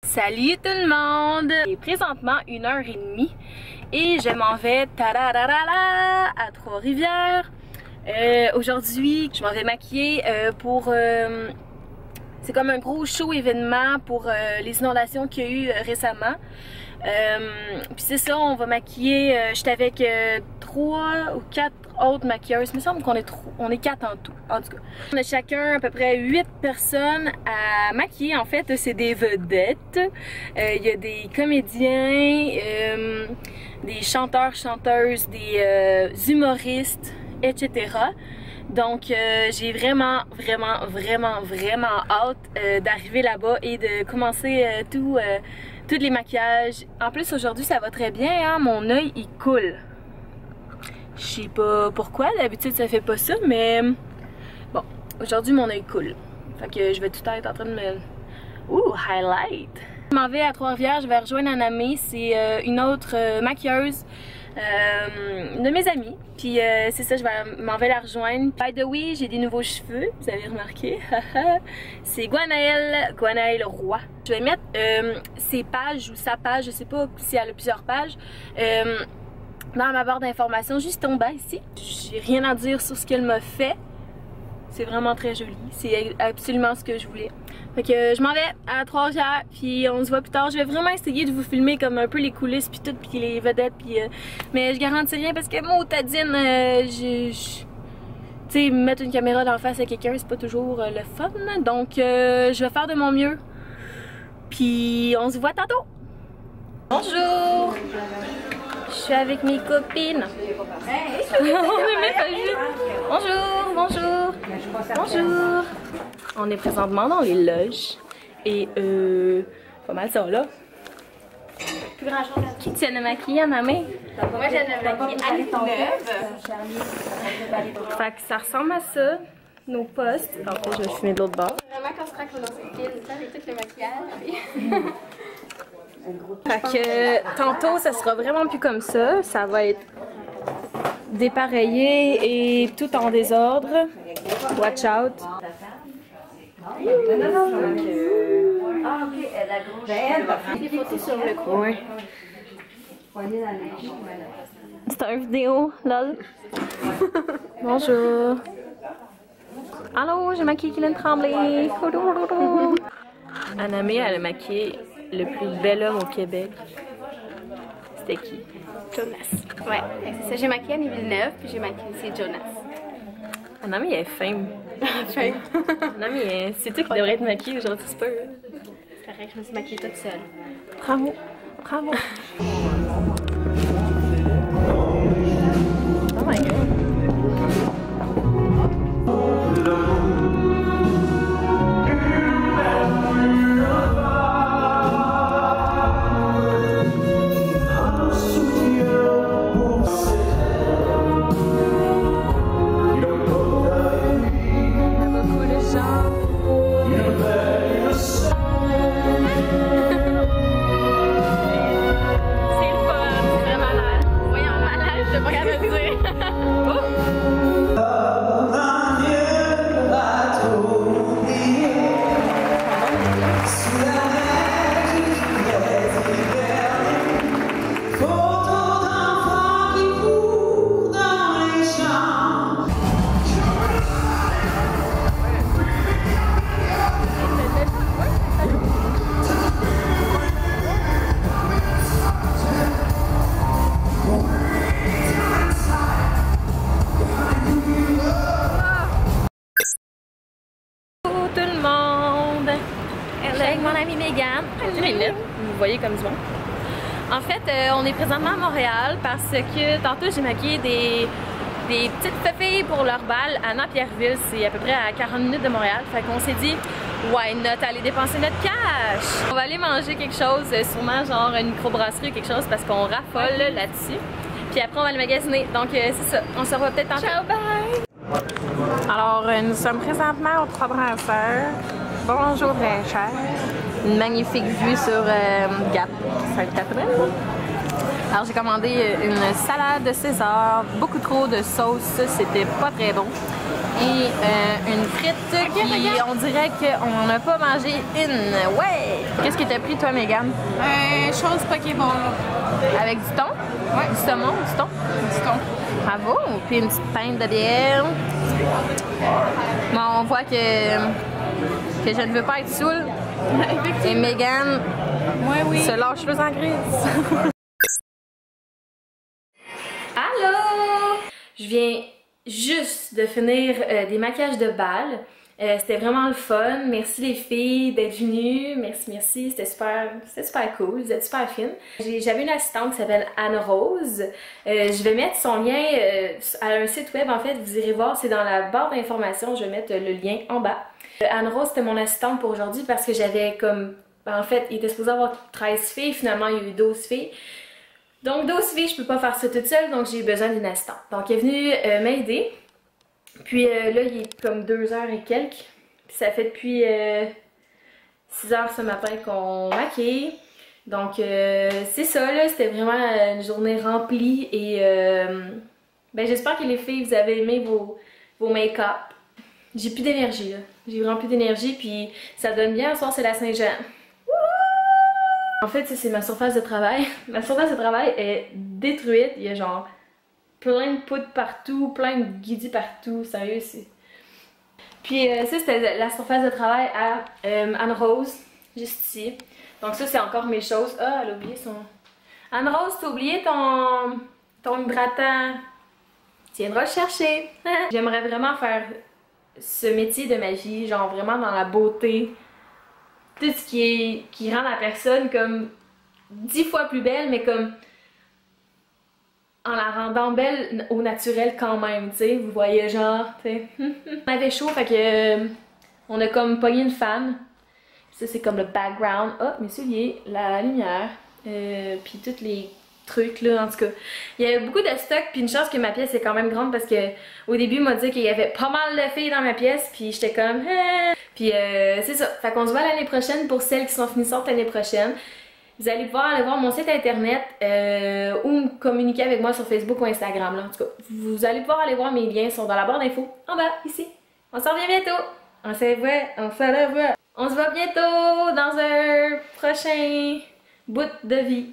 Salut tout le monde! Il est présentement 1h30 et je m'en vais à Trois-Rivières. Aujourd'hui, je m'en vais maquiller pour... c'est comme un gros show événement pour les inondations qu'il y a eu récemment. Puis c'est ça, on va maquiller, j'étais avec 3 ou 4 autres maquilleuses, il me semble qu'on est 4 en tout cas. On a chacun à peu près 8 personnes à maquiller, en fait c'est des vedettes, il y a des comédiens, des chanteurs, chanteuses, des humoristes, etc. Donc j'ai vraiment hâte d'arriver là-bas et de commencer tous les maquillages. En plus aujourd'hui ça va très bien, hein? Mon œil il coule. Je sais pas pourquoi, d'habitude ça fait pas ça, mais bon, aujourd'hui mon œil coule. Fait que je vais tout être en train de me... Ouh, highlight! Je m'en vais à Trois-Rivières, je vais rejoindre Anamé, c'est une autre maquilleuse de mes amis. Puis c'est ça, je m'en vais la rejoindre. By the way, j'ai des nouveaux cheveux, vous avez remarqué. C'est Gwenaëlle Roy. Je vais mettre ses pages ou sa page, je sais pas si elle a plusieurs pages, dans ma barre d'informations, juste en bas ici. J'ai rien à dire sur ce qu'elle m'a fait. C'est vraiment très joli. C'est absolument ce que je voulais. Fait que je m'en vais à Trois-Rivières, puis on se voit plus tard. Je vais vraiment essayer de vous filmer comme un peu les coulisses, puis tout, puis les vedettes, puis... mais je garantis rien parce que moi, Tadine, tu sais, mettre une caméra dans la face à quelqu'un, c'est pas toujours le fun. Donc, je vais faire de mon mieux. Puis, on se voit tantôt. Bonjour! Je suis avec mes copines. Bonjour, bonjour. Bonjour. On est présentement dans les loges. Et pas mal ça là. Plus grand chose. Qui tient le maquillage à ma main? Moi j'ai le maquillage à neuve. Fait que ça ressemble à ça. Nos postes. En fait, je vais fumer de l'autre bord. Vraiment qu'on se raconte dans cette pile, avec tout le maquillage. Fait que tantôt ça sera vraiment plus comme ça. Ça va être dépareillé et tout en désordre. Watch out. Ah ok, elle a gros. Des photos sur le coin. Ouais. C'est une vidéo, lol. Bonjour. Allô, j'ai maquillé Kylian Tremblay. Anamé, elle a maquillé le plus bel homme au Québec. C'était qui? Jonas. Ouais, c'est ça. J'ai maquillé Annie Villeneuve, puis j'ai maquillé aussi Jonas. Anamé, elle est fame. Anamé, c'est toi qui devrais être maquillée aujourd'hui, c'est pas eux. C'est correct, je me suis maquillée toute seule. Bravo, bravo. Oh my god. Vous voyez comme du monde. En fait, on est présentement à Montréal parce que tantôt j'ai maquillé des petites filles pour leur bal à Napierville. C'est à peu près à 40 minutes de Montréal. Fait qu'on s'est dit, why not aller dépenser notre cash? On va aller manger quelque chose, sûrement genre une microbrasserie ou quelque chose parce qu'on raffole là-dessus. Puis après on va aller magasiner. Donc c'est ça, on se revoit peut-être tantôt. Ciao, bye! Alors nous sommes présentement aux Trois Brasseurs. Bonjour très cher. Une magnifique vue sur Gap, Sainte-Catherine. Alors j'ai commandé une salade de César, beaucoup trop de sauce, c'était pas très bon. Et une frite qui, on dirait qu'on n'a pas mangé une. Ouais! Qu'est-ce que t'as pris toi, Megan? Chose Pokéball. Avec du thon? Ouais. Du saumon? Du thon? Du thon. Bravo! Puis une petite pinte de bière. Bon, on voit que je ne veux pas être saoule. Et Megan se lâche le en grise. Allô! Je viens juste de finir des maquillages de bal. C'était vraiment le fun. Merci les filles d'être venues. Merci. C'était super cool. Vous êtes super fines. J'avais une assistante qui s'appelle Anne-Rose. Je vais mettre son lien à un site web. En fait, vous irez voir. C'est dans la barre d'informations. Je vais mettre le lien en bas. Anne-Rose, c'était mon assistante pour aujourd'hui parce que j'avais comme... En fait, il était supposé avoir 13 filles. Finalement, il y a eu 12 filles. Donc 12 filles, je peux pas faire ça toute seule. Donc j'ai eu besoin d'une assistante. Donc elle est venue m'aider. Puis là, il est comme 2h et quelques. Puis ça fait depuis 6h ce matin qu'on maquille. Donc c'est ça là, c'était vraiment une journée remplie. Et ben, j'espère que les filles, vous avez aimé vos make-up. J'ai plus d'énergie là. J'ai vraiment plus d'énergie. Puis ça donne bien, ce soir c'est la Saint-Jean. En fait, ça c'est ma surface de travail. Ma surface de travail est détruite. Il y a genre plein de poudre partout, plein de guidis partout, sérieux, c'est... Puis ça, c'était la surface de travail à Anne-Rose, juste ici. Donc ça, c'est encore mes choses. Ah, elle a oublié son... Anne-Rose, t'as oublié ton hydratant. Tu viendras le chercher. J'aimerais vraiment faire ce métier de ma vie, genre vraiment dans la beauté. Tout ce qui rend la personne comme 10 fois plus belle, mais comme... en la rendant belle au naturel quand même, tu sais, vous voyez genre, tu sais. On avait chaud, fait que on a comme pogné une fan. Ça c'est comme le background. Oh, mes souliers, la lumière, puis tous les trucs là, en tout cas. Il y avait beaucoup de stock, puis une chance que ma pièce est quand même grande parce que au début il m'a dit qu'il y avait pas mal de filles dans ma pièce, puis j'étais comme Puis c'est ça, fait qu'on se voit l'année prochaine pour celles qui sont finissantes l'année prochaine. Vous allez pouvoir aller voir mon site internet ou me communiquer avec moi sur Facebook ou Instagram. Là. En tout cas, vous allez pouvoir aller voir mes liens, ils sont dans la barre d'infos, en bas, ici. On se revient bientôt. On se voit bientôt dans un prochain bout de vie.